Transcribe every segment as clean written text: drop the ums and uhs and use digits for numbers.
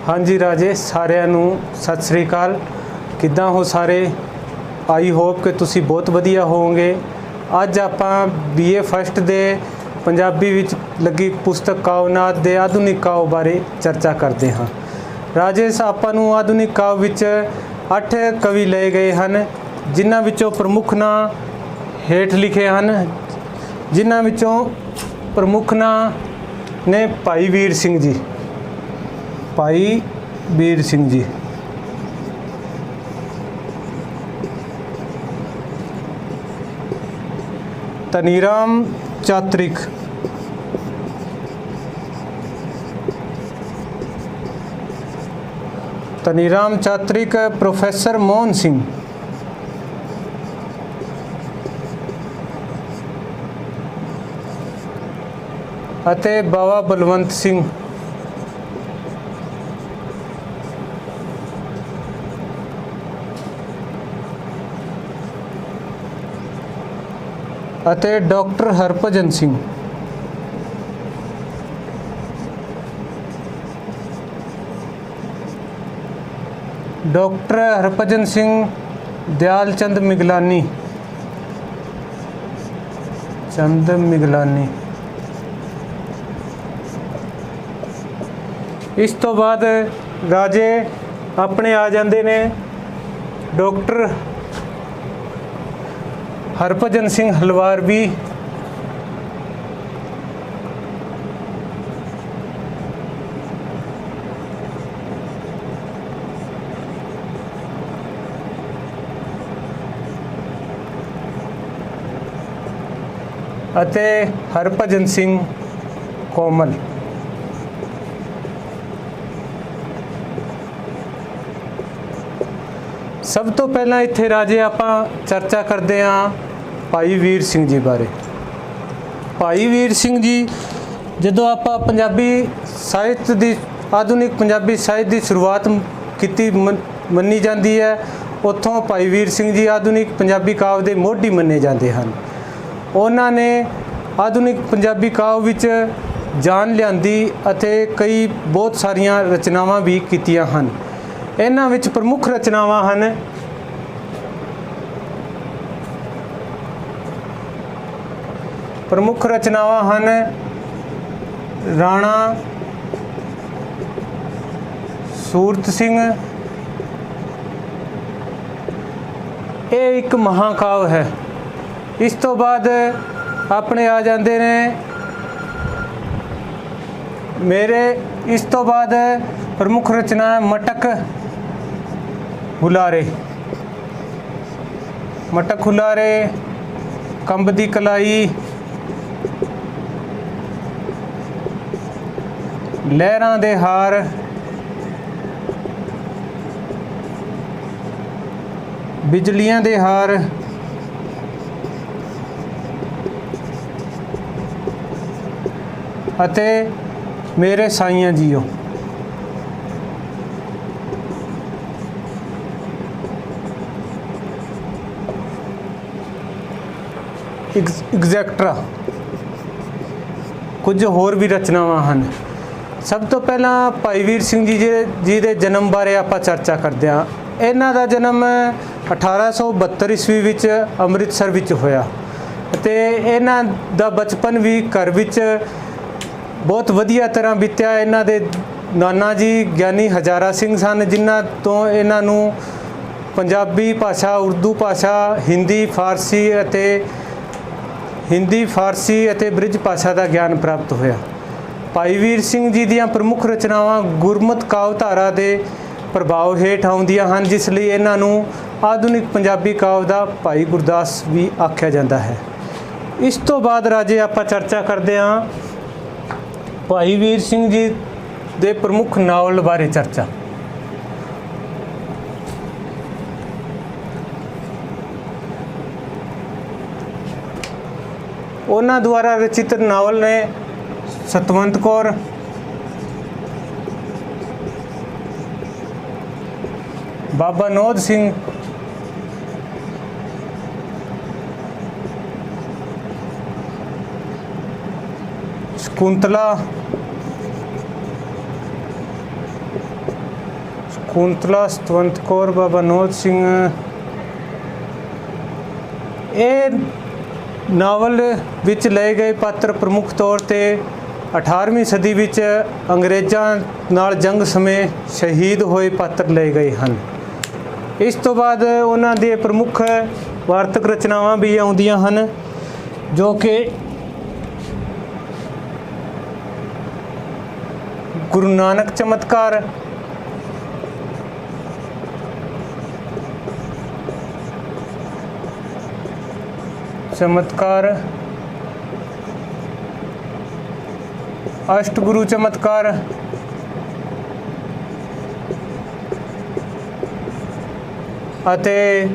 हाँ जी राजे, सारिਆਂ ਨੂੰ सत श्री अकाल। किद्दां हो सारे? आई होप कि तुसी बहुत वधिया होवोगे। अज आपां BA फस्ट दे पंजाबी विच लगी पुस्तक कावनाथ दे आधुनिक काव बारे चर्चा करते हाँ। राजेश, आपां नूं आधुनिक काव विच 8 कवि लए गए हैं, जिन्हां विचों प्रमुख नां हेठ लिखे हैं। जिन्हां विचों प्रमुख नां ने भाई वीर सिंह जी, भाई वीर सिंह जी, तनीराम चात्रिक, तनीराम चात्रिक, प्रोफेसर मोहन सिंह, अते बाबा बलवंत सिंह, अते डॉक्टर हरभजन सिंह। डॉक्टर हरभजन सिंह, दयाल चंद मिगलानी, चंद मिगलानी। इस तो बाद राजे अपने आ जाते ने डॉक्टर हरभजन सिंह हलवारवी, अते हरभजन सिंह कोमल। सब तो पहला इत्थे राजे आपां चर्चा करते हाँ भाई वीर सिंह जी बारे। भाई वीर सिंह जी जदों आपां पंजाबी साहित्य दी आधुनिक पंजाबी साहित्य की शुरुआत की मन्नी जाती है, उत्थों भाई वीर सिंह जी आधुनिक पंजाबी काव के मोढी मन्ने जाते हैं। उन्होंने आधुनिक पंजाबी काव विच जान लियांदी अते कई बहुत सारिया रचनावां भी कीतियां हन। इन्हां विच प्रमुख रचनावां हन राणा सूरत सिंह। ये एक महाकाव है। इस तो बाद अपने आ जाते ने मेरे, इस तो बाद प्रमुख रचना मटक हुलारे, मटक हुलारे, कंब दी कलाई, लहरां दे हार, बिजलियां दे हार, अते मेरे साइयां जियो। एग्जैक्ट्रा कुछ होर भी रचनावां हैं। सब तो पहला भाई वीर सिंह जी के जन्म बारे आप चर्चा करते हैं। इन्हां दा जन्म 1872 ईस्वी विच अमृतसर विच होया ते इन्हां दा बचपन भी घर विच बहुत वधिया तरह बीत्या। इन्हां दे नाना जी ज्ञानी हजारा सिंह सन, जिन्हां तो इन्हां नूं पंजाबी भाषा, उर्दू भाषा, हिंदी फारसी अते ब्रिज भाषा का ज्ञान प्राप्त होया। भाई वीर सिंह जी दियां प्रमुख रचनावां गुरमत काव धारा के प्रभाव हेठ आउंदियां हन, जिसलिए इन्हां नूं आधुनिक पंजाबी काव दा भाई गुरदास भी आख्या जाता है। इस तो बाद राजे आपां चर्चा करते हाँ भाई वीर सिंह जी दे प्रमुख नावल बारे चर्चा। उन्हां द्वारा रचित नावल ने सतवंत कौर, बाबा नौद सिंह, शकुंतला, ਕੁੰਤਲਾ ਸਤਵੰਤ ਕੌਰ ਬਾਬਾ ਨੋਦ ਸਿੰਘ। ਇਹ ਨਾਵਲ ਵਿੱਚ ਲਏ ਗਏ ਪਾਤਰ ਪ੍ਰਮੁੱਖ ਤੌਰ 'ਤੇ 18ਵੀਂ ਸਦੀ ਵਿੱਚ ਅੰਗਰੇਜ਼ਾਂ ਨਾਲ ਜੰਗ ਸਮੇਂ ਸ਼ਹੀਦ ਹੋਏ ਪਾਤਰ ਲਏ ਗਏ ਹਨ। ਇਸ ਤੋਂ ਬਾਅਦ ਉਹਨਾਂ ਦੇ ਪ੍ਰਮੁੱਖ ਵਾਰਤਕ ਰਚਨਾਵਾਂ ਵੀ ਆਉਂਦੀਆਂ ਹਨ, ਜੋ ਕਿ ਗੁਰੂ ਨਾਨਕ ਚਮਤਕਾਰ, ਅਸ਼ਟਗੁਰੂ ਚਮਤਕਾਰ, ਅਤੇ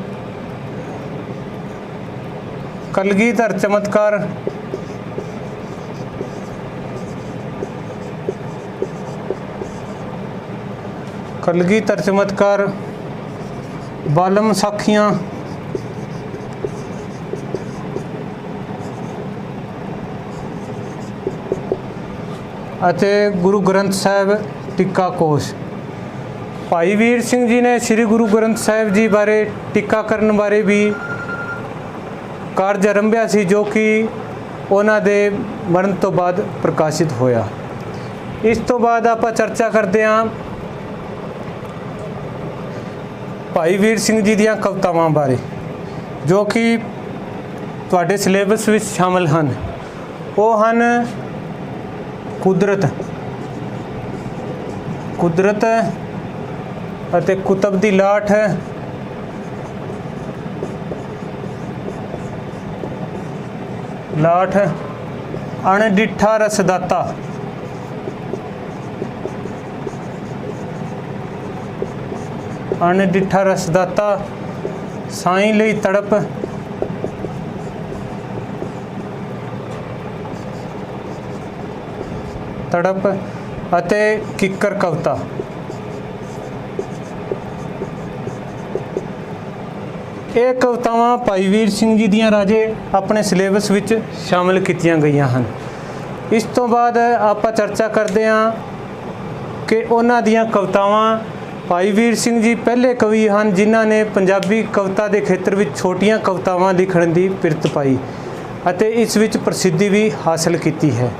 ਕਲਗੀਧਰ ਚਮਤਕਾਰ। ਕਲਗੀਧਰ ਚਮਤਕਾਰ, ਬਾਲਮ ਸਾਖੀਆਂ, ਅਤੇ ਗੁਰੂ ਗ੍ਰੰਥ ਸਾਹਿਬ ਟੀਕਾ ਕੋਸ਼। ਭਾਈ ਵੀਰ ਸਿੰਘ ਜੀ ਨੇ ਸ੍ਰੀ ਗੁਰੂ ਗ੍ਰੰਥ ਸਾਹਿਬ ਜੀ ਬਾਰੇ ਟੀਕਾ ਕਰਨ ਬਾਰੇ ਵੀ ਕਾਰਜ ਆਰੰਭਿਆ ਸੀ, ਜੋ ਕਿ ਉਹਨਾਂ ਦੇ ਮਰਨ ਤੋਂ ਬਾਅਦ ਪ੍ਰਕਾਸ਼ਿਤ ਹੋਇਆ। ਇਸ ਤੋਂ ਬਾਅਦ ਆਪਾਂ ਚਰਚਾ ਕਰਦੇ ਹਾਂ ਭਾਈ ਵੀਰ ਸਿੰਘ ਜੀ ਦੀਆਂ ਕਵਿਤਾਵਾਂ ਬਾਰੇ, ਜੋ ਕਿ ਤੁਹਾਡੇ ਸਿਲੇਬਸ ਵਿੱਚ ਸ਼ਾਮਲ ਹਨ। ਉਹ ਹਨ ਕੁਦਰਤ ਅਤੇ ਕੁਤਬ ਦੀ ਲਾਠ, ਅਣਡਿੱਠਾ ਰਸਦਾਤਾ, ਸਾਈਂ ਲਈ ਤੜਪ, ਅਤੇ ਕਿੱਕਰ ਕਵਿਤਾ। ਇਹ ਕਵਿਤਾਵਾਂ ਭਾਈ ਵੀਰ ਸਿੰਘ ਜੀ ਦੀਆਂ ਰਾਜੇ ਆਪਣੇ ਸਿਲੇਬਸ ਵਿੱਚ ਸ਼ਾਮਿਲ ਕੀਤੀਆਂ ਗਈਆਂ ਹਨ। ਇਸ ਤੋਂ ਬਾਅਦ ਆਪਾਂ ਚਰਚਾ ਕਰਦੇ ਹਾਂ ਕਿ ਉਹਨਾਂ ਦੀਆਂ ਕਵਿਤਾਵਾਂ, ਭਾਈ ਵੀਰ ਸਿੰਘ ਜੀ ਪਹਿਲੇ ਕਵੀ ਹਨ ਜਿਨ੍ਹਾਂ ਨੇ ਪੰਜਾਬੀ ਕਵਿਤਾ ਦੇ ਖੇਤਰ ਵਿੱਚ ਛੋਟੀਆਂ ਕਵਿਤਾਵਾਂ ਲਿਖਣ ਦੀ ਪਿਰਤ ਪਾਈ ਅਤੇ ਇਸ ਵਿੱਚ ਪ੍ਰਸਿੱਧੀ ਵੀ ਹਾਸਲ ਕੀਤੀ ਹੈ।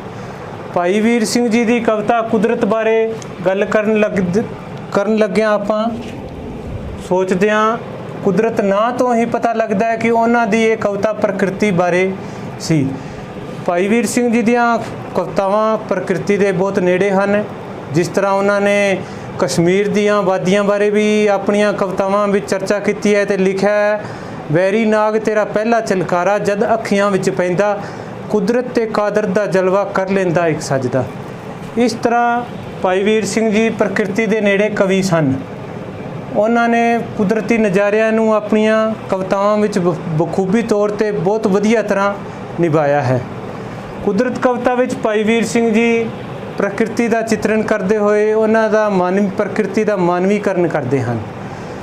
ਭਾਈ ਵੀਰ ਸਿੰਘ ਜੀ ਦੀ ਕਵਿਤਾ ਕੁਦਰਤ ਬਾਰੇ ਗੱਲ ਕਰਨ ਲੱਗਿਆਂ ਆਪਾਂ ਸੋਚਦੇ ਹਾਂ, ਕੁਦਰਤ ਨਾਂ ਤੋਂ ਹੀ ਪਤਾ ਲੱਗਦਾ ਹੈ ਕਿ ਉਹਨਾਂ ਦੀ ਇਹ ਕਵਿਤਾ ਪ੍ਰਕਿਰਤੀ ਬਾਰੇ ਸੀ। ਭਾਈ ਵੀਰ ਸਿੰਘ ਜੀ ਦੀਆਂ ਕਵਿਤਾਵਾਂ ਪ੍ਰਕਿਰਤੀ ਦੇ ਬਹੁਤ ਨੇੜੇ ਹਨ। ਜਿਸ ਤਰ੍ਹਾਂ ਉਹਨਾਂ ਨੇ ਕਸ਼ਮੀਰ ਦੀਆਂ ਵਾਦੀਆਂ ਬਾਰੇ ਵੀ ਆਪਣੀਆਂ ਕਵਿਤਾਵਾਂ ਵਿੱਚ ਚਰਚਾ ਕੀਤੀ ਹੈ ਅਤੇ ਲਿਖਿਆ ਹੈ, ਵੈਰੀ ਨਾਗ ਤੇਰਾ ਪਹਿਲਾ ਚਲਕਾਰਾ ਜਦ ਅੱਖੀਆਂ ਵਿੱਚ ਪੈਂਦਾ, ਕੁਦਰਤ ਤੇ ਕਾਦਰ ਦਾ ਜਲਵਾ ਕਰ ਲੈਂਦਾ ਇੱਕ ਸਜਦਾ। ਇਸ ਤਰ੍ਹਾਂ ਭਾਈ ਵੀਰ ਸਿੰਘ ਜੀ ਪ੍ਰਕਿਰਤੀ ਦੇ ਨੇੜੇ ਕਵੀ ਸਨ। ਉਹਨਾਂ ਨੇ ਕੁਦਰਤੀ ਨਜ਼ਾਰਿਆਂ ਨੂੰ ਆਪਣੀਆਂ ਕਵਿਤਾਵਾਂ ਵਿੱਚ ਬਖੂਬੀ ਤੌਰ 'ਤੇ ਬਹੁਤ ਵਧੀਆ ਤਰ੍ਹਾਂ ਨਿਭਾਇਆ ਹੈ। ਕੁਦਰਤ ਕਵਿਤਾ ਵਿੱਚ ਭਾਈ ਵੀਰ ਸਿੰਘ ਜੀ ਪ੍ਰਕਿਰਤੀ ਦਾ ਚਿੱਤਰਨ ਕਰਦੇ ਹੋਏ ਉਹਨਾਂ ਦਾ ਪ੍ਰਕਿਰਤੀ ਦਾ ਮਾਨਵੀਕਰਨ ਕਰਦੇ ਹਨ।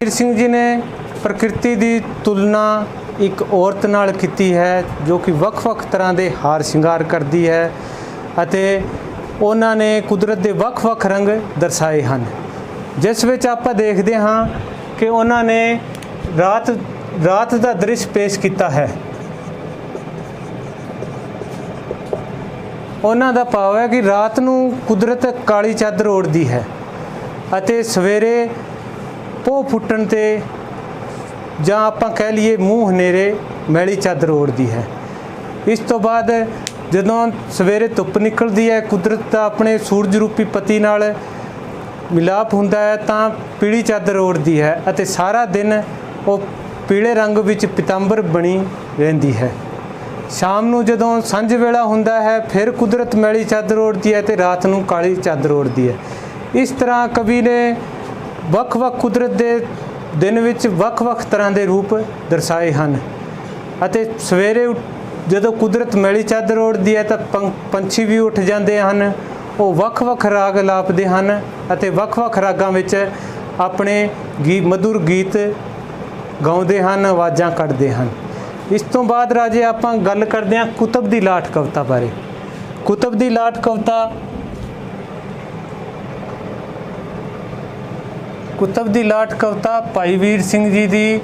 ਵੀਰ ਸਿੰਘ ਜੀ ਨੇ ਪ੍ਰਕਿਰਤੀ ਦੀ ਤੁਲਨਾ ਇੱਕ ਔਰਤ ਨਾਲ ਕੀਤੀ ਹੈ, ਜੋ ਕਿ ਵੱਖ-ਵੱਖ ਤਰ੍ਹਾਂ ਦੇ ਹਾਰ ਸ਼ਿੰਗਾਰ ਕਰਦੀ ਹੈ, ਅਤੇ ਉਹਨਾਂ ਨੇ ਕੁਦਰਤ ਦੇ ਵੱਖ-ਵੱਖ ਰੰਗ ਦਰਸਾਏ ਹਨ, ਜਿਸ ਵਿੱਚ ਆਪਾਂ ਦੇਖਦੇ ਹਾਂ ਕਿ ਉਹਨਾਂ ਨੇ ਰਾਤ ਦਾ ਦ੍ਰਿਸ਼ ਪੇਸ਼ ਕੀਤਾ ਹੈ। ਉਹਨਾਂ ਦਾ ਭਾਵ ਹੈ ਕਿ ਰਾਤ ਨੂੰ ਕੁਦਰਤ ਕਾਲੀ ਚਾਦਰ ਓੜਦੀ ਹੈ ਅਤੇ ਸਵੇਰੇ ਪੋਹ ਫੁੱਟਣ 'ਤੇ ਜਾਂ ਆਪਾਂ ਕਹਿ ਲਈਏ ਮੂੰਹ ਹਨੇਰੇ ਮੈਲੀ ਚਾਦਰ ਓੜਦੀ ਹੈ। ਇਸ ਤੋਂ ਬਾਅਦ ਜਦੋਂ ਸਵੇਰੇ ਧੁੱਪ ਨਿਕਲਦੀ ਹੈ, ਕੁਦਰਤ ਦਾ ਆਪਣੇ ਸੂਰਜ ਰੂਪੀ ਪਤੀ ਨਾਲ ਮਿਲਾਪ ਹੁੰਦਾ ਹੈ ਤਾਂ ਪੀਲੀ ਚਾਦਰ ਓੜਦੀ ਹੈ ਅਤੇ ਸਾਰਾ ਦਿਨ ਉਹ ਪੀਲੇ ਰੰਗ ਵਿੱਚ ਪੀਤਾਂਬਰ ਬਣੀ ਰਹਿੰਦੀ ਹੈ। ਸ਼ਾਮ ਨੂੰ ਜਦੋਂ ਸਾਂਝ ਵੇਲਾ ਹੁੰਦਾ ਹੈ, ਫਿਰ ਕੁਦਰਤ ਮੈਲੀ ਚਾਦਰ ਓੜਦੀ ਹੈ ਅਤੇ ਰਾਤ ਨੂੰ ਕਾਲੀ ਚਾਦਰ ਓੜਦੀ ਹੈ। ਇਸ ਤਰ੍ਹਾਂ ਕਵੀ ਨੇ ਵੱਖ-ਵੱਖ ਕੁਦਰਤ ਦੇ ਦਿਨ ਵਿੱਚ ਵੱਖ-ਵੱਖ ਤਰ੍ਹਾਂ ਦੇ ਰੂਪ ਦਰਸਾਏ ਹਨ ਅਤੇ ਸਵੇਰੇ ਜਦੋਂ ਕੁਦਰਤ ਮੈਲੀ ਚਾਦਰ ਓੜਦੀ ਹੈ ਤਾਂ ਪੰਛੀ ਵੀ ਉੱਠ ਜਾਂਦੇ ਹਨ। ਉਹ ਵੱਖ-ਵੱਖ ਰਾਗ ਲਾਪਦੇ ਹਨ ਅਤੇ ਵੱਖ-ਵੱਖ ਰਾਗਾਂ ਵਿੱਚ ਆਪਣੇ ਮਧੁਰ ਗੀਤ ਗਾਉਂਦੇ ਹਨ, ਆਵਾਜ਼ਾਂ ਕੱਢਦੇ ਹਨ। ਇਸ ਤੋਂ ਬਾਅਦ ਰਾਜੇ ਆਪਾਂ ਗੱਲ ਕਰਦੇ ਹਾਂ ਕੁਤਬ ਦੀ ਲਾਠ ਕਵਿਤਾ ਬਾਰੇ। ਕੁਤਬ ਦੀ ਲਾਠ ਕਵਿਤਾ ਕੁਤਬ ਦੀ ਲਾਟ ਕਵਿਤਾ ਭਾਈ ਵੀਰ ਸਿੰਘ ਜੀ ਦੀ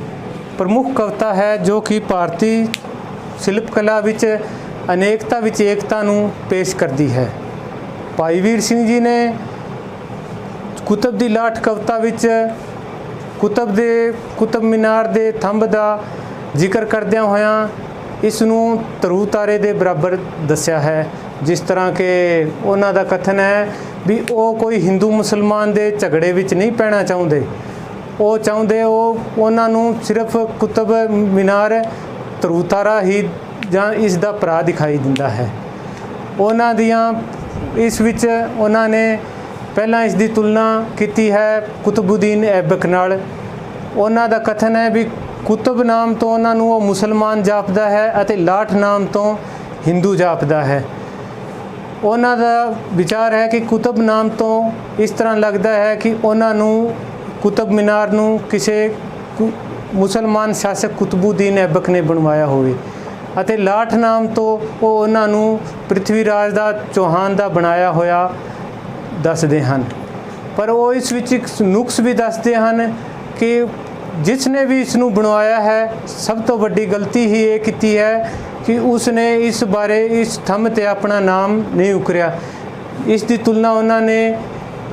ਪ੍ਰਮੁੱਖ ਕਵਿਤਾ ਹੈ, ਜੋ ਕਿ ਭਾਰਤੀ ਸ਼ਿਲਪ ਕਲਾ ਵਿੱਚ ਅਨੇਕਤਾ ਵਿੱਚ ਏਕਤਾ ਨੂੰ ਪੇਸ਼ ਕਰਦੀ ਹੈ। ਭਾਈ ਵੀਰ ਸਿੰਘ ਜੀ ਨੇ ਕੁਤਬ ਦੀ ਲਾਟ ਕਵਿਤਾ ਵਿੱਚ ਕੁਤਬ ਮੀਨਾਰ ਦੇ ਥੰਬ ਦਾ ਜ਼ਿਕਰ ਕਰਦਿਆਂ ਹੋਇਆਂ ਇਸ ਨੂੰ ਧਰੂ ਤਾਰੇ ਦੇ ਬਰਾਬਰ ਦੱਸਿਆ ਹੈ। ਜਿਸ ਤਰ੍ਹਾਂ ਕਿ ਉਹਨਾਂ ਦਾ ਕਥਨ ਹੈ ਵੀ ਉਹ ਕੋਈ ਹਿੰਦੂ ਮੁਸਲਮਾਨ ਦੇ ਝਗੜੇ ਵਿੱਚ ਨਹੀਂ ਪੈਣਾ ਚਾਹੁੰਦੇ, ਉਹ ਉਹਨਾਂ ਨੂੰ ਸਿਰਫ ਕੁਤਬ ਮੀਨਾਰ ਧਰੂ ਤਾਰਾ ਹੀ ਜਾਂ ਇਸ ਦਾ ਭਰਾ ਦਿਖਾਈ ਦਿੰਦਾ ਹੈ। ਉਹਨਾਂ ਦੀਆਂ ਇਸ ਵਿੱਚ ਉਹਨਾਂ ਨੇ ਪਹਿਲਾਂ ਇਸ ਦੀ ਤੁਲਨਾ ਕੀਤੀ ਹੈ ਕੁਤਬੁਦੀਨ ਐਬਕ ਨਾਲ। ਉਹਨਾਂ ਦਾ ਕਥਨ ਹੈ ਵੀ ਕੁਤਬ ਨਾਮ ਤੋਂ ਉਹਨਾਂ ਨੂੰ ਉਹ ਮੁਸਲਮਾਨ ਜਾਪਦਾ ਹੈ ਅਤੇ ਲਾਟ ਨਾਮ ਤੋਂ ਹਿੰਦੂ ਜਾਪਦਾ ਹੈ। ਉਹਨਾਂ ਦਾ ਵਿਚਾਰ ਹੈ ਕਿ ਕੁਤਬ ਨਾਮ ਤੋਂ ਇਸ ਤਰ੍ਹਾਂ ਲੱਗਦਾ ਹੈ ਕਿ ਉਹਨਾਂ ਨੂੰ ਕੁਤਬ ਮੀਨਾਰ ਨੂੰ ਕਿਸੇ ਮੁਸਲਮਾਨ ਸ਼ਾਸਕ ਕੁਤਬੁਦੀਨ ਐਬਕ ਨੇ ਬਣਵਾਇਆ ਹੋਵੇ, ਅਤੇ ਲਾਟ ਨਾਮ ਤੋਂ ਉਹ ਉਹਨਾਂ ਨੂੰ ਪ੍ਰਿਥਵੀ ਰਾਜ ਦਾ ਚੌਹਾਨ ਦਾ ਬਣਾਇਆ ਹੋਇਆ ਦੱਸਦੇ ਹਨ। ਪਰ ਉਹ ਇਸ ਵਿੱਚ ਇੱਕ ਨੁਕਸ ਵੀ ਦੱਸਦੇ ਹਨ ਕਿ ਜਿਸ ਨੇ ਵੀ ਇਸ ਨੂੰ ਬਣਵਾਇਆ ਹੈ, ਸਭ ਤੋਂ ਵੱਡੀ ਗਲਤੀ ਹੀ ਇਹ ਕੀਤੀ ਹੈ ਕਿ ਉਸ ਨੇ ਇਸ ਬਾਰੇ ਇਸ ਥੰਮ 'ਤੇ ਆਪਣਾ ਨਾਮ ਨਹੀਂ ਉਕਰਿਆ। ਇਸ ਦੀ ਤੁਲਨਾ ਉਹਨਾਂ ਨੇ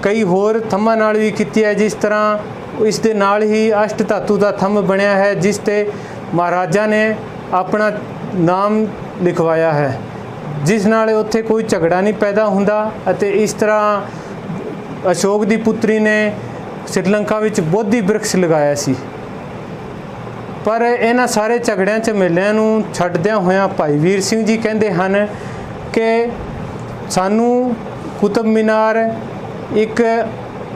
ਕਈ ਹੋਰ ਥੰਮਾਂ ਨਾਲ ਵੀ ਕੀਤੀ ਹੈ। ਜਿਸ ਤਰ੍ਹਾਂ ਇਸ ਦੇ ਨਾਲ ਹੀ ਅਸ਼ਟ ਧਾਤੂ ਦਾ ਥੰਮ ਬਣਿਆ ਹੈ, ਜਿਸ 'ਤੇ ਮਹਾਰਾਜਾ ਨੇ ਆਪਣਾ ਨਾਮ ਲਿਖਵਾਇਆ ਹੈ, ਜਿਸ ਨਾਲ ਉੱਥੇ ਕੋਈ ਝਗੜਾ ਨਹੀਂ ਪੈਦਾ ਹੁੰਦਾ। ਅਤੇ ਇਸ ਤਰ੍ਹਾਂ ਅਸ਼ੋਕ ਦੀ ਪੁੱਤਰੀ ਨੇ ਸ਼੍ਰੀਲੰਕਾ ਵਿੱਚ ਬੋਧੀ ਬ੍ਰਿਕਸ਼ ਲਗਾਇਆ ਸੀ। ਪਰ ਇਹਨਾਂ ਸਾਰੇ ਝਗੜਿਆਂ ਝਮੇਲਿਆਂ ਨੂੰ ਛੱਡਦਿਆਂ ਹੋਇਆਂ ਭਾਈ ਵੀਰ ਸਿੰਘ ਜੀ ਕਹਿੰਦੇ ਹਨ ਕਿ ਸਾਨੂੰ ਕੁਤਬ ਮੀਨਾਰ ਇੱਕ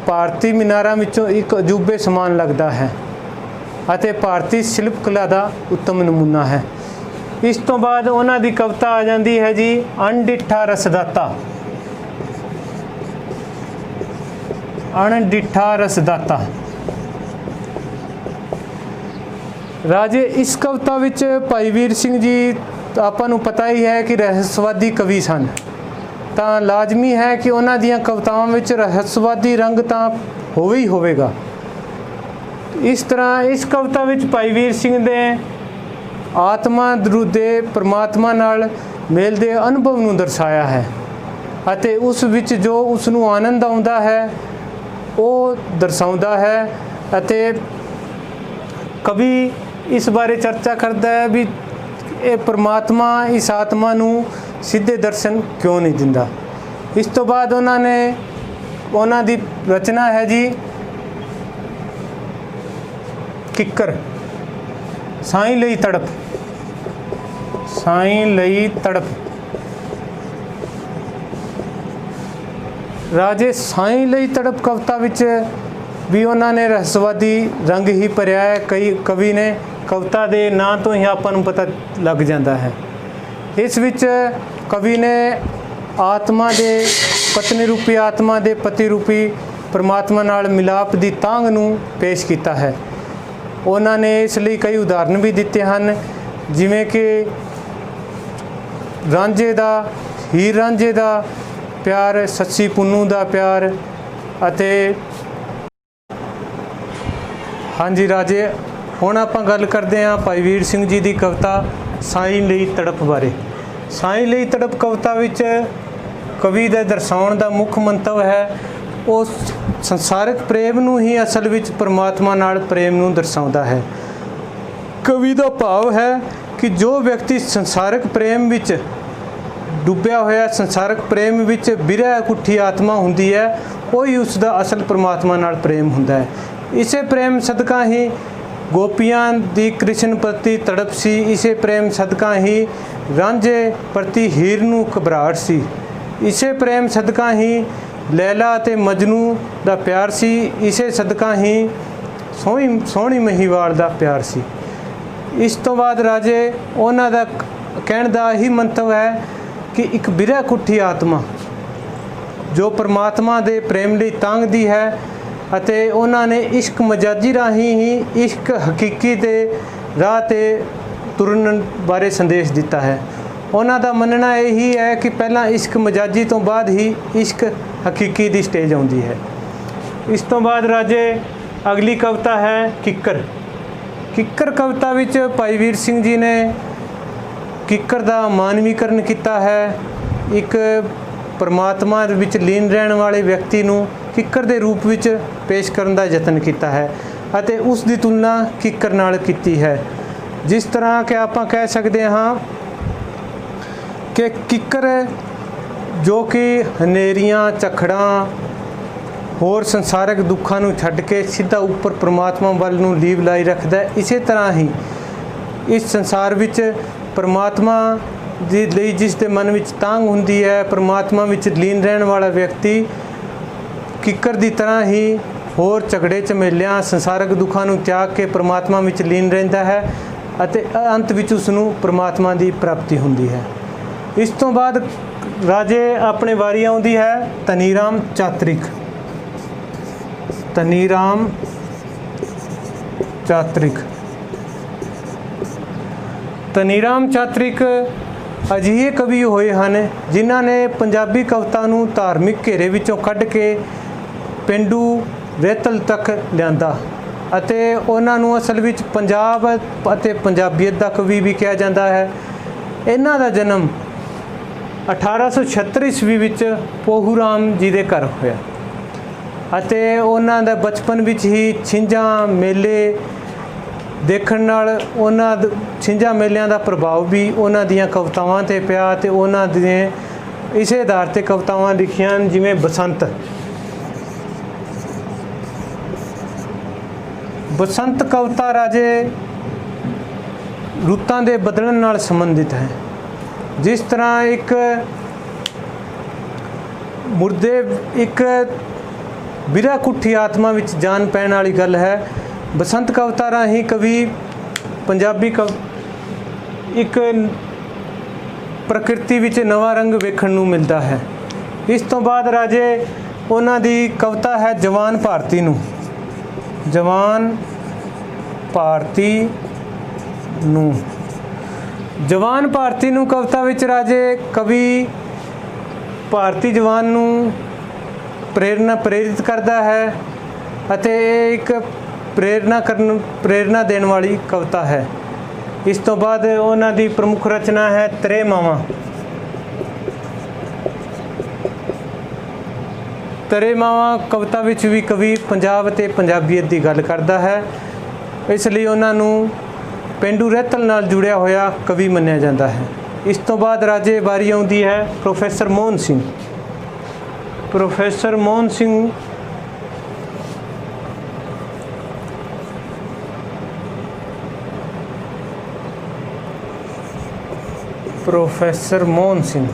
ਭਾਰਤੀ ਮੀਨਾਰਾਂ ਵਿੱਚੋਂ ਇੱਕ ਅਜੂਬੇ ਸਮਾਨ ਲੱਗਦਾ ਹੈ ਅਤੇ ਭਾਰਤੀ ਸ਼ਿਲਪ ਕਲਾ ਦਾ ਉੱਤਮ ਨਮੂਨਾ ਹੈ। ਇਸ ਤੋਂ ਬਾਅਦ ਉਹਨਾਂ ਦੀ ਕਵਿਤਾ ਆ ਜਾਂਦੀ ਹੈ ਜੀ ਅਣਡਿੱਠਾ ਰਸਦਾਤਾ। ਅਣਡਿੱਠਾ ਰਸਦਾਤਾ। ਰਾਜੇ ਇਸ ਕਵਿਤਾ ਵਿੱਚ ਭਾਈ ਵੀਰ ਸਿੰਘ ਜੀ ਆਪਾਂ ਨੂੰ ਪਤਾ ਹੀ ਹੈ ਕਿ ਰਹੱਸਵਾਦੀ ਕਵੀ ਸਨ, ਤਾਂ ਲਾਜ਼ਮੀ ਹੈ ਕਿ ਉਹਨਾਂ ਦੀਆਂ ਕਵਿਤਾਵਾਂ ਵਿੱਚ ਰਹੱਸਵਾਦੀ ਰੰਗ ਤਾਂ ਹੋਵੇ ਹੀ ਹੋਵੇਗਾ। ਇਸ ਤਰ੍ਹਾਂ ਇਸ ਕਵਿਤਾ ਵਿੱਚ ਭਾਈ ਵੀਰ ਸਿੰਘ ਦੇ ਆਤਮਾ ਦੇ ਪਰਮਾਤਮਾ ਨਾਲ ਮੇਲ ਦੇ ਅਨੁਭਵ ਨੂੰ ਦਰਸਾਇਆ ਹੈ ਅਤੇ ਉਸ ਵਿੱਚ ਜੋ ਉਸ ਨੂੰ ਆਨੰਦ ਆਉਂਦਾ ਹੈ ਉਹ ਦਰਸਾਉਂਦਾ ਹੈ। ਅਤੇ ਕਵੀ ਇਸ ਬਾਰੇ ਚਰਚਾ ਕਰਦਾ ਹੈ ਵੀ ਇਹ ਪਰਮਾਤਮਾ ਇਸ ਆਤਮਾ ਨੂੰ ਸਿੱਧੇ ਦਰਸ਼ਨ ਕਿਉਂ ਨਹੀਂ ਦਿੰਦਾ। ਇਸ ਤੋਂ ਬਾਅਦ ਉਹਨਾਂ ਦੀ ਰਚਨਾ ਹੈ ਜੀ ਕਿੱਕਰ। ਸਾਈਂ ਲਈ ਤੜਪ। ਸਾਈਂ ਲਈ ਤੜਪ। ਰਾਜੇ ਸਾਈਂ ਲਈ ਤੜਪ ਕਵਿਤਾ ਵਿੱਚ ਵੀ ਉਹਨਾਂ ਨੇ ਰਹੱਸਵਾਦੀ ਰੰਗ ਹੀ ਭਰਿਆ ਹੈ। ਕਈ ਕਵੀ ਨੇ ਕਵਿਤਾ ਦੇ ਨਾਂ ਤੋਂ ਹੀ ਆਪਾਂ ਨੂੰ ਪਤਾ ਲੱਗ ਜਾਂਦਾ ਹੈ। ਇਸ ਵਿੱਚ ਕਵੀ ਨੇ ਆਤਮਾ ਦੇ ਪਤਨੀ ਰੂਪੀ ਆਤਮਾ ਦੇ ਪਤੀ ਰੂਪੀ ਪਰਮਾਤਮਾ ਨਾਲ ਮਿਲਾਪ ਦੀ ਤਾਂਘ ਨੂੰ ਪੇਸ਼ ਕੀਤਾ ਹੈ। ਉਹਨਾਂ ਨੇ ਇਸ ਲਈ ਕਈ ਉਦਾਹਰਨ ਵੀ ਦਿੱਤੇ ਹਨ, ਜਿਵੇਂ ਕਿ ਰਾਂਝੇ ਦਾ ਹੀਰ ਰਾਂਝੇ ਦਾ ਪਿਆਰ, ਸੱਸੀ ਪੁੰਨੂ ਦਾ ਪਿਆਰ ਅਤੇ ਹਾਂਜੀ ਰਾਜੇ ਹੁਣ ਆਪਾਂ ਗੱਲ ਕਰਦੇ ਹਾਂ ਭਾਈ ਵੀਰ ਸਿੰਘ ਜੀ ਦੀ ਕਵਿਤਾ ਸਾਈਂ ਲਈ ਤੜਪ ਬਾਰੇ। ਸਾਈਂ ਲਈ ਤੜਪ ਕਵਿਤਾ ਵਿੱਚ ਕਵੀ ਦੇ ਦਰਸਾਉਣ ਦਾ ਮੁੱਖ ਮੰਤਵ ਹੈ ਉਹ ਸੰਸਾਰਿਕ ਪ੍ਰੇਮ ਨੂੰ ਹੀ ਅਸਲ ਵਿੱਚ ਪਰਮਾਤਮਾ ਨਾਲ ਪ੍ਰੇਮ ਨੂੰ ਦਰਸਾਉਂਦਾ ਹੈ। ਕਵੀ ਦਾ ਭਾਵ ਹੈ ਕਿ ਜੋ ਵਿਅਕਤੀ ਸੰਸਾਰਿਕ ਪ੍ਰੇਮ ਵਿੱਚ ਡੁੱਬਿਆ ਹੋਇਆ, ਸੰਸਾਰਿਕ ਪ੍ਰੇਮ ਵਿੱਚ ਬਿਰਹਿ ਕੁੱਠੀ ਆਤਮਾ ਹੁੰਦੀ ਹੈ, ਉਹੀ ਉਸ ਦਾ ਅਸਲ ਪਰਮਾਤਮਾ ਨਾਲ ਪ੍ਰੇਮ ਹੁੰਦਾ ਹੈ। ਇਸੇ ਪ੍ਰੇਮ ਸਦਕਾ ਹੀ ਗੋਪੀਆਂ ਦੀ ਕ੍ਰਿਸ਼ਨ ਪ੍ਰਤੀ ਤੜਪ ਸੀ। ਇਸੇ ਪ੍ਰੇਮ ਸਦਕਾ ਹੀ ਰਾਂਝੇ ਪ੍ਰਤੀ ਹੀਰ ਨੂੰ ਘਬਰਾਹਟ ਸੀ। ਇਸੇ ਪ੍ਰੇਮ ਸਦਕਾ ਹੀ ਲੈਲਾ ਅਤੇ ਮਜਨੂ ਦਾ ਪਿਆਰ ਸੀ। ਇਸੇ ਸਦਕਾ ਹੀ ਸੋਹਣੀ ਮਹੀਵਾਲ ਦਾ ਪਿਆਰ ਸੀ। ਇਸ ਤੋਂ ਬਾਅਦ ਰਾਜੇ ਉਹਨਾਂ ਦਾ ਕਹਿਣ ਦਾ ਹੀ ਮੰਤਵ ਹੈ ਕਿ ਇੱਕ ਬਿਰਹਿ ਕੁੱਠੀ ਆਤਮਾ ਜੋ ਪਰਮਾਤਮਾ ਦੇ ਪ੍ਰੇਮ ਲਈ ਤਾਂਘਦੀ ਹੈ ਅਤੇ ਉਹਨਾਂ ਨੇ ਇਸ਼ਕ ਮਜਾਜੀ ਰਾਹੀਂ ਹੀ ਇਸ਼ਕ ਹਕੀਕੀ ਦੇ ਰਾਹ 'ਤੇ ਤੁਰਨ ਬਾਰੇ ਸੰਦੇਸ਼ ਦਿੱਤਾ ਹੈ। ਉਹਨਾਂ ਦਾ ਮੰਨਣਾ ਇਹੀ ਹੈ ਕਿ ਪਹਿਲਾਂ ਇਸ਼ਕ ਮਜਾਜੀ ਤੋਂ ਬਾਅਦ ਹੀ ਇਸ਼ਕ ਹਕੀਕੀ ਦੀ ਸਟੇਜ ਆਉਂਦੀ ਹੈ। ਇਸ ਤੋਂ ਬਾਅਦ ਰਾਜੇ ਅਗਲੀ ਕਵਿਤਾ ਹੈ ਕਿੱਕਰ। ਕਿੱਕਰ ਕਵਿਤਾ ਵਿੱਚ ਭਾਈ ਵੀਰ ਸਿੰਘ ਜੀ ਨੇ ਕਿੱਕਰ ਦਾ ਮਾਨਵੀਕਰਨ ਕੀਤਾ ਹੈ। ਇੱਕ ਪਰਮਾਤਮਾ ਵਿੱਚ ਲੀਨ ਰਹਿਣ ਵਾਲੇ ਵਿਅਕਤੀ ਨੂੰ ਕਿੱਕਰ ਦੇ ਰੂਪ ਵਿੱਚ ਪੇਸ਼ ਕਰਨ ਦਾ ਯਤਨ ਕੀਤਾ ਹੈ ਅਤੇ ਉਸ ਦੀ ਤੁਲਨਾ ਕਿੱਕਰ ਨਾਲ ਕੀਤੀ ਹੈ। ਜਿਸ ਤਰ੍ਹਾਂ ਕਿ ਆਪਾਂ ਕਹਿ ਸਕਦੇ ਹਾਂ ਕਿ ਕਿੱਕਰ ਜੋ ਕਿ ਹਨੇਰੀਆਂ, ਝੱਖੜਾਂ, ਹੋਰ ਸੰਸਾਰਿਕ ਦੁੱਖਾਂ ਨੂੰ ਛੱਡ ਕੇ ਸਿੱਧਾ ਉੱਪਰ ਪਰਮਾਤਮਾ ਵੱਲ ਨੂੰ ਲੀਵ ਲਾਈ ਰੱਖਦਾ ਹੈ, ਇਸੇ ਤਰ੍ਹਾਂ ਹੀ ਇਸ ਸੰਸਾਰ ਵਿੱਚ ਪਰਮਾਤਮਾ ਦੇ ਲਈ ਜਿਸ ਦੇ ਮਨ ਵਿੱਚ ਤਾਂਘ ਹੁੰਦੀ ਹੈ, ਪਰਮਾਤਮਾ ਵਿੱਚ ਲੀਨ ਰਹਿਣ ਵਾਲਾ ਵਿਅਕਤੀ ਕਿੱਕਰ ਦੀ ਤਰ੍ਹਾਂ ਹੀ ਹੋਰ ਝਗੜੇ ਝਮੇਲਿਆਂ, ਸੰਸਾਰਿਕ ਦੁੱਖਾਂ ਨੂੰ ਤਿਆਗ ਕੇ ਪਰਮਾਤਮਾ ਵਿੱਚ ਲੀਨ ਰਹਿੰਦਾ ਹੈ ਅਤੇ ਅੰਤ ਵਿੱਚ ਉਸ ਨੂੰ ਪਰਮਾਤਮਾ ਦੀ ਪ੍ਰਾਪਤੀ ਹੁੰਦੀ ਹੈ। ਇਸ ਤੋਂ ਬਾਅਦ ਰਾਜੇ ਆਪਣੇ ਵਾਰੀ ਆਉਂਦੀ ਹੈ ਧਨੀ ਰਾਮ ਚਾਤ੍ਰਿਕ। ਧਨੀ ਰਾਮ ਚਾਤ੍ਰਿਕ। ਧਨੀ ਰਾਮ ਚਾਤ੍ਰਿਕ ਅਜਿਹੇ ਕਵੀ ਹੋਏ ਹਨ ਜਿਨ੍ਹਾਂ ਨੇ ਪੰਜਾਬੀ ਕਵਿਤਾ ਨੂੰ ਧਾਰਮਿਕ ਘੇਰੇ ਵਿੱਚੋਂ ਕੱਢ ਕੇ ਪੇਂਡੂ ਰਹਿਤਲ ਤੱਕ ਲਿਆਂਦਾ ਅਤੇ ਉਹਨਾਂ ਨੂੰ ਅਸਲ ਵਿੱਚ ਪੰਜਾਬ ਅਤੇ ਪੰਜਾਬੀਅਤ ਦਾ ਕਵੀ ਵੀ ਕਿਹਾ ਜਾਂਦਾ ਹੈ। ਇਹਨਾਂ ਦਾ ਜਨਮ 1876 ਈਸਵੀ ਵਿੱਚ ਪੋਹੂ ਰਾਮ ਜੀ ਦੇ ਘਰ ਹੋਇਆ ਅਤੇ ਉਹਨਾਂ ਦਾ ਬਚਪਨ ਵਿੱਚ ਹੀ ਛਿੰਝਾਂ ਮੇਲੇ ਦੇਖਣ ਨਾਲ ਉਹਨਾਂ ਛਿੰਝਾਂ ਮੇਲਿਆਂ ਦਾ ਪ੍ਰਭਾਵ ਵੀ ਉਹਨਾਂ ਦੀਆਂ ਕਵਿਤਾਵਾਂ 'ਤੇ ਪਿਆ ਅਤੇ ਉਹਨਾਂ ਦੀਆਂ ਇਸੇ ਆਧਾਰ 'ਤੇ ਕਵਿਤਾਵਾਂ ਲਿਖੀਆਂ ਹਨ, ਜਿਵੇਂ ਬਸੰਤ। ਬਸੰਤ ਕਵਿਤਾ ਰਾਜੇ ਰੁੱਤਾਂ ਦੇ ਬਦਲਣ ਨਾਲ ਸੰਬੰਧਿਤ ਹੈ। ਜਿਸ ਤਰ੍ਹਾਂ ਇੱਕ ਮੁਰਦੇ ਇੱਕ ਬਿਰਾ ਕੁੱਠੀ ਆਤਮਾ ਵਿੱਚ ਜਾਨ ਪੈਣ ਵਾਲੀ ਗੱਲ ਹੈ। ਬਸੰਤ ਕਵਿਤਾ ਰਾਹੀਂ ਕਵੀ ਪੰਜਾਬੀ ਇੱਕ ਪ੍ਰਕਿਰਤੀ ਵਿੱਚ ਨਵਾਂ ਰੰਗ ਵੇਖਣ ਨੂੰ ਮਿਲਦਾ ਹੈ। ਇਸ ਤੋਂ ਬਾਅਦ ਰਾਜੇ ਉਹਨਾਂ ਦੀ ਕਵਿਤਾ ਹੈ ਜਵਾਨ ਭਾਰਤੀ ਨੂੰ। ਜਵਾਨ ਭਾਰਤੀ ਨੂੰ। ਜਵਾਨ ਭਾਰਤੀ ਨੂੰ ਕਵਿਤਾ ਵਿੱਚ ਰਾਜੇ ਕਵੀ ਭਾਰਤੀ ਜਵਾਨ ਨੂੰ ਪ੍ਰੇਰਿਤ ਕਰਦਾ ਹੈ ਅਤੇ ਇਹ ਇੱਕ ਪ੍ਰੇਰਨਾ ਦੇਣ ਵਾਲੀ ਕਵਿਤਾ ਹੈ। ਇਸ ਤੋਂ ਬਾਅਦ ਉਹਨਾਂ ਦੀ ਪ੍ਰਮੁੱਖ ਰਚਨਾ ਹੈ ਤਰੇ ਮਾਵਾਂ। ਤਰੇ ਮਾਵਾਂ ਕਵਿਤਾ ਵਿੱਚ ਵੀ ਕਵੀ ਪੰਜਾਬ ਅਤੇ ਪੰਜਾਬੀਅਤ ਦੀ ਗੱਲ ਕਰਦਾ ਹੈ, ਇਸ ਲਈ ਉਹਨਾਂ ਨੂੰ ਪੇਂਡੂ ਰਹਿਤਲ ਨਾਲ ਜੁੜਿਆ ਹੋਇਆ ਕਵੀ ਮੰਨਿਆ ਜਾਂਦਾ ਹੈ। ਇਸ ਤੋਂ ਬਾਅਦ ਰਾਜੇ ਵਾਰੀ ਆਉਂਦੀ ਹੈ professor Mohan Singh. Professor Mohan Singh professor Mohan Singh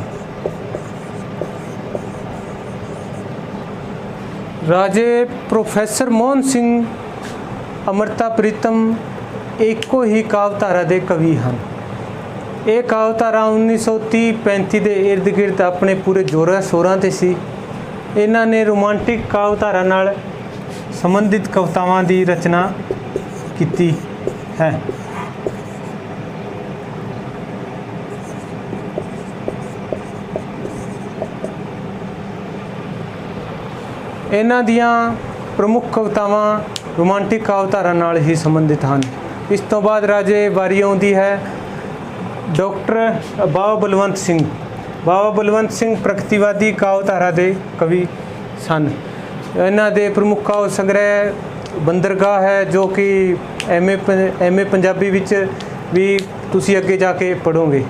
ਰਾਜੇ ਪ੍ਰੋਫੈਸਰ ਮੋਹਨ ਸਿੰਘ ਅੰਮ੍ਰਿਤਾ ਪ੍ਰੀਤਮ ਇੱਕੋ ਹੀ ਕਾਵਿਧਾਰਾ ਦੇ ਕਵੀ ਹਨ। ਇਹ ਕਾਵਿਧਾਰਾ 1930-35 ਦੇ ਇਰਦ ਗਿਰਦ ਆਪਣੇ ਪੂਰੇ ਜ਼ੋਰਾਂ ਸ਼ੋਰਾਂ 'ਤੇ ਸੀ। ਇਹਨਾਂ ਨੇ ਰੋਮਾਂਟਿਕ ਕਾਵਿਧਾਰਾ ਨਾਲ ਸੰਬੰਧਿਤ ਕਵਿਤਾਵਾਂ ਦੀ ਰਚਨਾ ਕੀਤੀ ਹੈ। ਇਹਨਾਂ ਦੀਆਂ ਪ੍ਰਮੁੱਖ ਕਵਿਤਾਵਾਂ ਰੋਮਾਂਟਿਕ ਕਾਵਿਧਾਰਾ ਨਾਲ ਹੀ ਸੰਬੰਧਿਤ ਹਨ। ਇਸ ਤੋਂ ਬਾਅਦ ਰਾਜੇ ਵਾਰੀ ਆਉਂਦੀ ਹੈ ਡਾਕਟਰ ਬਾਬਾ ਬਲਵੰਤ ਸਿੰਘ। ਬਾਬਾ ਬਲਵੰਤ ਸਿੰਘ ਪ੍ਰਗਤੀਵਾਦੀ ਕਾਵਿਧਾਰਾ ਦੇ ਕਵੀ ਸਨ। ਇਹਨਾਂ ਦੇ ਪ੍ਰਮੁੱਖ ਕਾਵਿ ਸੰਗ੍ਰਹਿ ਬੰਦਰਗਾਹ ਹੈ, ਜੋ ਕਿ ਐਮ ਏ ਪੰਜਾਬੀ ਵਿੱਚ ਵੀ ਤੁਸੀਂ ਅੱਗੇ ਜਾ ਕੇ ਪੜ੍ਹੋਗੇ।